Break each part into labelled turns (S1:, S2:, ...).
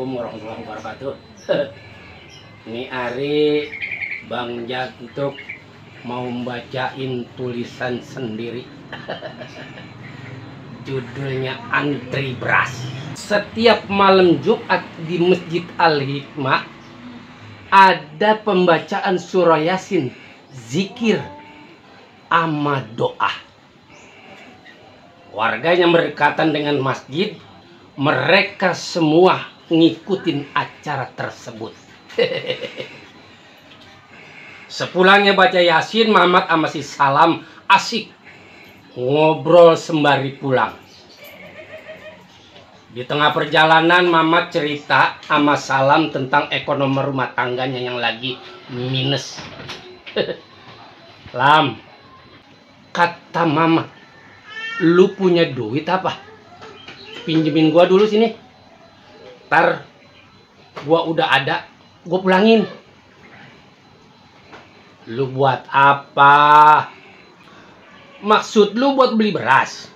S1: Assalamualaikum warahmatullahi wabarakatuh. Ini Ari Bang Jantuk mau bacain tulisan sendiri. Judulnya Antri Beras. Setiap malam Jumat di Masjid Al-Hikmah ada pembacaan surah Yasin, zikir, ama doa. Warga yang berdekatan dengan masjid, mereka semua ngikutin acara tersebut. Sepulangnya baca Yasin, Mamat sama si Salam asik ngobrol sembari pulang. Di tengah perjalanan Mamat cerita sama Salam tentang ekonomi rumah tangganya yang lagi minus. Lam, kata Mama, lu punya duit apa? Pinjemin gua dulu sini. Ntar gua udah ada, gua pulangin. Lu buat apa? Maksud lu buat beli beras?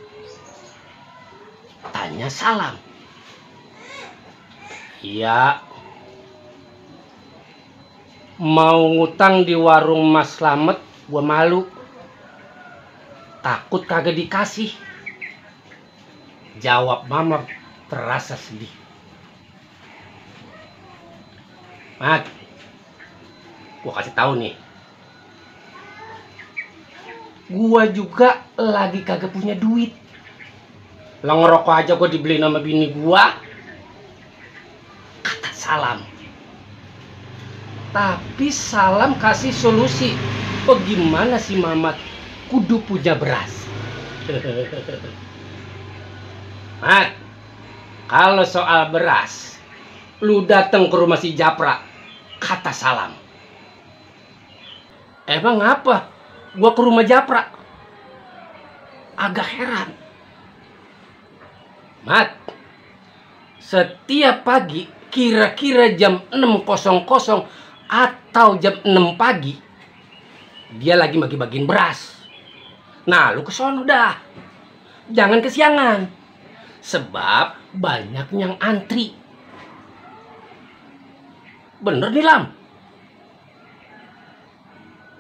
S1: Tanya Salam. Iya. Mau ngutang di warung Mas Slamet, gua malu. Takut kagak dikasih. Jawab Mama terasa sedih. Mat, gua kasih tahu nih. Gua juga lagi kagak punya duit. Lah ngerokok aja gua dibeli sama bini gua. Kata Salam. Tapi Salam kasih solusi. Oh gimana sih Mamat? Kudu punya beras. Mat, kalau soal beras, lu datang ke rumah si Japra, kata Salam. Emang apa? Gua ke rumah Japra. Agak heran. Mat, setiap pagi kira-kira jam 6.00 atau jam 6 pagi, dia lagi bagi-bagiin beras. Nah, lu kesono dah. Jangan kesiangan. Sebab banyak yang antri. Bener nih Lam.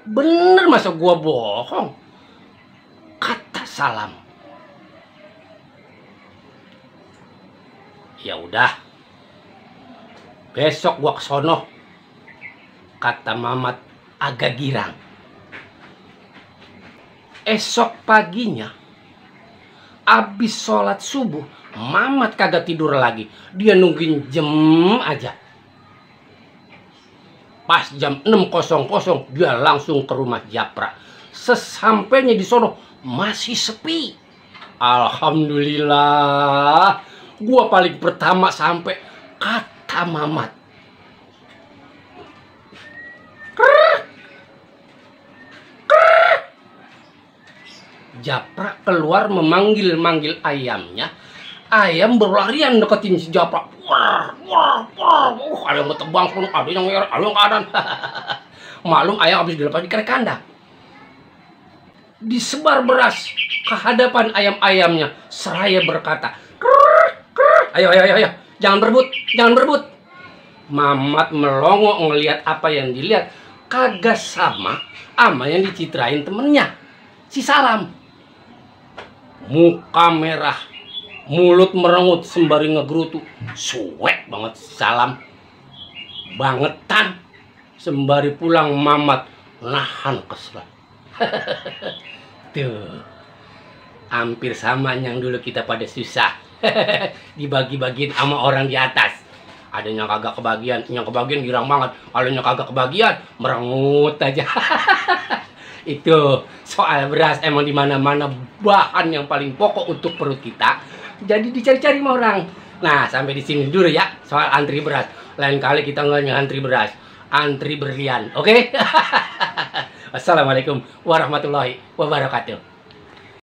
S1: Bener masa gua bohong? Kata Salam. Ya udah. Besok gua kesono. Kata Mamat agak girang. Esok paginya, abis sholat subuh, Mamat kagak tidur lagi. Dia nungguin jam aja. Pas jam 6.00 dia langsung ke rumah Japra. Sesampainya di sono masih sepi. Alhamdulillah, gua paling pertama sampai, kata Mamat. Japra keluar memanggil-manggil ayamnya. Ayam berlarian deketin si Japra. Wah, wah, wah. Ada yang bertebang, ada yang ngeyer, ada yang keadaan. Malum ayam habis dilepas di kandang kandang. Disebar beras ke hadapan ayam-ayamnya. Seraya berkata, ayo, ayo, ayo, ayo. Jangan berebut, jangan berebut. Mamat melongo ngelihat apa yang dilihat. Kagak sama yang dicitrain temennya, si Salam. Muka merah, mulut merengut sembari ngegerutu. Suwek banget si Salam. Bangetan. Sembari pulang Mamat nahan kesel. Tuh, hampir sama yang dulu kita pada susah. Dibagi-bagiin sama orang di atas. Ada yang kagak kebagian, yang kebagian girang banget. Kalau yang kagak kebagian, merengut aja. Itu soal beras emang dimana-mana bahan yang paling pokok untuk perut kita. Jadi dicari-cari sama orang. Nah, sampai di sini dulu ya soal antri beras. Lain kali kita nggak antri beras, antri berlian. Oke? Wassalamualaikum warahmatullahi wabarakatuh.